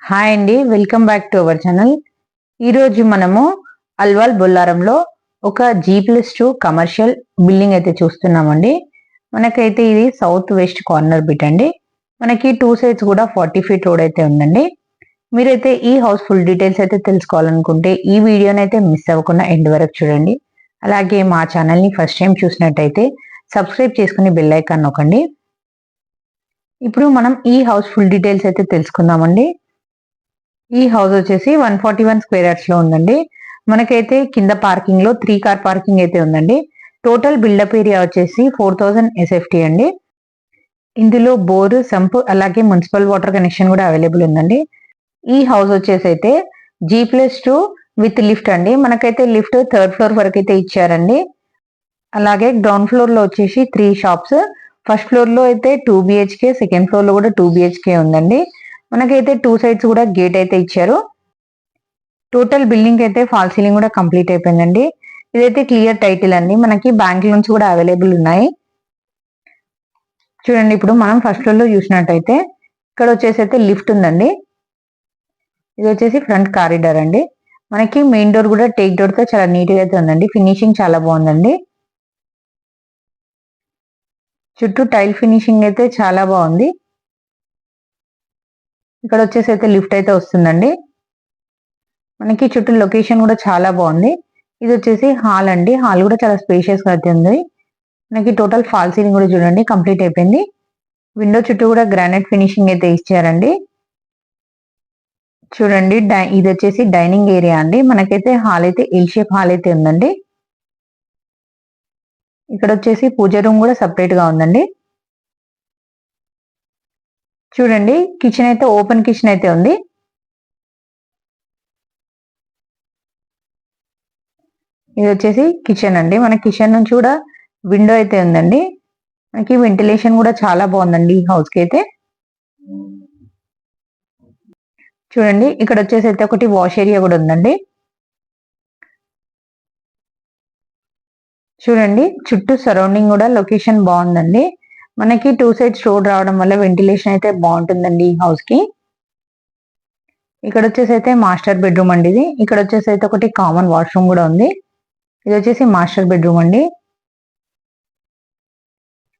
Hi అండి, welcome back to our channel. ఈరోజు మనము అల్వాల్ బొల్లారంలో ఒక G+2 కమర్షియల్ బిల్డింగ్ అయితే చూస్తున్నామండి. మనకైతే ఇది సౌత్ వెస్ట్ కార్నర్ బిట్ అండి. మనకి 2 సైడ్స్ కూడా 40 ఫీట్ రోడ్ అయితే ఉందండి. మీరైతే ఈ హౌస్ ఫుల్ డీటెయిల్స్ అయితే తెలుసుకోవాలనుకుంటే ఈ వీడియోని అయితే మిస్ అవ్వకుండా ఎండ్ వరకు చూడండి. అలాగే మా ఛానల్ని ఫస్ట్ టైం చూసినట్టయితే సబ్స్క్రైబ్ చేసుకుని బెల్ ఐకాన్ నొక్కండి. ఇప్పుడు మనం ఈ హౌస్ ఫుల్ డీటెయిల్స్ అయితే తెలుసుకుందామండి. ఈ హౌస్ వచ్చేసి 141 స్క్వేర్ యార్డ్స్ లో ఉందండి. మనకైతే కింద పార్కింగ్ లో 3 కార్ పార్కింగ్ అయితే ఉందండి. టోటల్ బిల్డప్ ఏరియా వచ్చేసి 4000 SFT అండి. ఇందులో బోర్, సంప్ అలాగే మున్సిపల్ వాటర్ కనెక్షన్ కూడా అవైలబుల్ ఉందండి. ఈ హౌస్ వచ్చేసి అయితే G+2 విత్ లిఫ్ట్ అండి. మనకైతే లిఫ్ట్ 3rd ఫ్లోర్ వరకు అయితే ఇచ్చారండి. అలాగే గ్రౌండ్ ఫ్లోర్ లో వచ్చేసి 3 షాప్స్. ఫస్ట్ ఫ్లోర్ లో అయితే 2 BHK, సెకండ్ ఫ్లోర్ లో కూడా 2 BHK ఉందండి. మనకైతే 2 సైడ్స్ కూడా గేట్ అయితే ఇచ్చారు. టోటల్ బిల్డింగ్ అయితే ఫాల్ సీలింగ్ కూడా కంప్లీట్ అయిపోయిందండి. ఇదైతే క్లియర్ టైటిల్ అండి. మనకి బ్యాంక్ లోన్స్ కూడా అవైలబుల్ ఉన్నాయి. చూడండి, ఇప్పుడు మనం ఫస్ట్ ఫ్లోర్ లో చూసినట్టయితే ఇక్కడ వచ్చేసి అయితే లిఫ్ట్ ఉందండి. ఇది వచ్చేసి ఫ్రంట్ కారిడార్ అండి. మనకి మెయిన్ డోర్ కూడా టేక్ డోర్ తో చాలా నీట్ గా అయితే ఉందండి. ఫినిషింగ్ చాలా బాగుందండి. చుట్టూ టైల్ ఫినిషింగ్ అయితే చాలా బాగుంది. ఇక్కడ వచ్చేసి అయితే లిఫ్ట్ అయితే వస్తుందండి. మనకి చుట్టూ లొకేషన్ కూడా చాలా బాగుంది. ఇది వచ్చేసి హాల్ అండి. హాల్ కూడా చాలా స్పేషియస్ గా అయితే ఉంది. మనకి టోటల్ ఫాల్ సీలింగ్ కూడా చూడండి కంప్లీట్ అయిపోయింది. విండో చుట్టూ కూడా గ్రానైట్ ఫినిషింగ్ అయితే ఇచ్చారండి. చూడండి, ఇది వచ్చేసి డైనింగ్ ఏరియా అండి. మనకైతే హాల్ అయితే ఎల్ షేప్ హాల్ అయితే ఉందండి. ఇక్కడ వచ్చేసి పూజ రూమ్ కూడా సపరేట్ గా ఉందండి. చూడండి, కిచెన్ అయితే ఓపెన్ కిచెన్ అయితే ఉంది. ఇది వచ్చేసి కిచెన్ అండి. మన కిచెన్ నుంచి కూడా విండో అయితే ఉందండి. మనకి వెంటిలేషన్ కూడా చాలా బాగుందండి ఈ హౌస్ కి అయితే. చూడండి, ఇక్కడ వచ్చేసి అయితే ఒకటి వాష్ ఏరియా కూడా ఉందండి. చూడండి, చుట్టూ సరౌండింగ్ కూడా లొకేషన్ బాగుందండి. మనకి 2 సైడ్స్ రోడ్ రావడం వల్ల వెంటిలేషన్ అయితే బాగుంటుందండి ఈ హౌస్ కి. ఇక్కడ వచ్చేసి అయితే మాస్టర్ బెడ్రూమ్ అండి. ఇది ఇక్కడ వచ్చేసి అయితే ఒకటి కామన్ వాష్రూమ్ కూడా ఉంది. ఇది వచ్చేసి మాస్టర్ బెడ్రూమ్ అండి.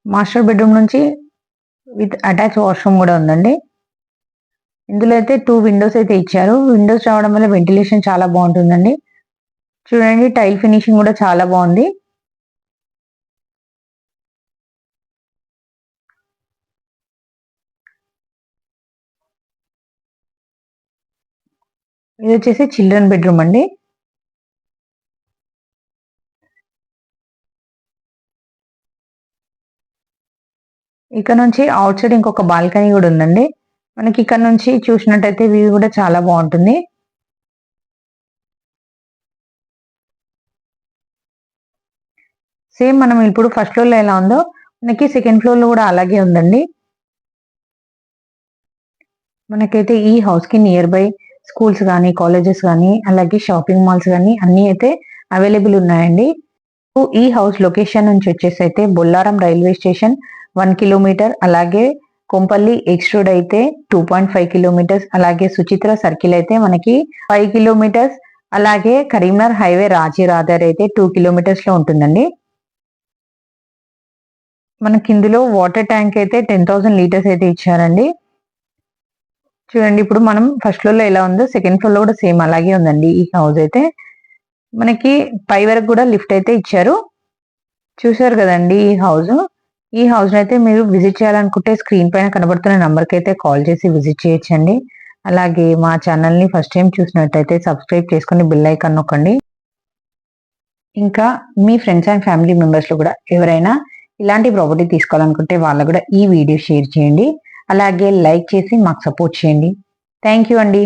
మాస్టర్ బెడ్రూమ్ నుంచి విత్ అటాచ్ వాష్రూమ్ కూడా ఉందండి. ఇందులో అయితే 2 విండోస్ అయితే ఇచ్చారు. విండోస్ రావడం వల్ల వెంటిలేషన్ చాలా బాగుంటుందండి. చూడండి, టైల్ ఫినిషింగ్ కూడా చాలా బాగుంది. ఇది వచ్చేసి చిల్డ్రన్ బెడ్రూమ్ అండి. ఇక్కడ నుంచి అవుట్ సైడ్ ఇంకొక బాల్కనీ కూడా ఉందండి. మనకి ఇక్కడ నుంచి చూసినట్టయితే వ్యూ కూడా చాలా బాగుంటుంది. సేమ్ మనం ఇప్పుడు ఫస్ట్ ఫ్లోర్ లో ఎలా ఉందో మనకి సెకండ్ ఫ్లోర్ లో కూడా అలాగే ఉందండి. మనకైతే ఈ హౌస్ కి నియర్ బై స్కూల్స్ కానీ, కాలేజెస్ కానీ, అలాగే షాపింగ్ మాల్స్ కానీ అన్ని అయితే అవైలబుల్ ఉన్నాయండి. ఈ హౌస్ లొకేషన్ నుంచి వచ్చేసి అయితే బొల్లారం రైల్వే స్టేషన్ 1 కిలోమీటర్, అలాగే కొంపల్లి ఎక్స్ రోడ్ అయితే 2.5 కిలోమీటర్స్, అలాగే సుచిత్ర సర్కిల్ అయితే మనకి 5 కిలోమీటర్స్, అలాగే కరీంనగర్ హైవే రాజీ రాధర్ అయితే 2 కిలోమీటర్స్ లో ఉంటుందండి. మనకి ఇందులో వాటర్ ట్యాంక్ అయితే 10,000 లీటర్స్ అయితే ఇచ్చారండి. చూడండి, ఇప్పుడు మనం ఫస్ట్ ఫ్లోర్ లో ఎలా ఉందో సెకండ్ ఫ్లోర్ లో కూడా సేమ్ అలాగే ఉందండి. ఈ హౌస్ అయితే మనకి పై వరకు కూడా లిఫ్ట్ అయితే ఇచ్చారు. చూసారు కదండి ఈ హౌస్ అయితే మీరు విజిట్ చేయాలనుకుంటే స్క్రీన్ పైన కనబడుతున్న నంబర్ కి అయితే కాల్ చేసి విజిట్ చేయొచ్చండి. అలాగే మా ఛానల్ ని ఫస్ట్ టైం చూసినట్టయితే సబ్స్క్రైబ్ చేసుకుని బెల్ ఐకాన్ నొక్కండి. ఇంకా మీ ఫ్రెండ్స్ అండ్ ఫ్యామిలీ మెంబర్స్ లో కూడా ఎవరైనా ఇలాంటి ప్రాపర్టీ తీసుకోవాలనుకుంటే వాళ్ళకు కూడా ఈ వీడియో షేర్ చేయండి. అలాగే లైక్ చేసి మాకు సపోర్ట్ చేయండి. థ్యాంక్ యూ అండి.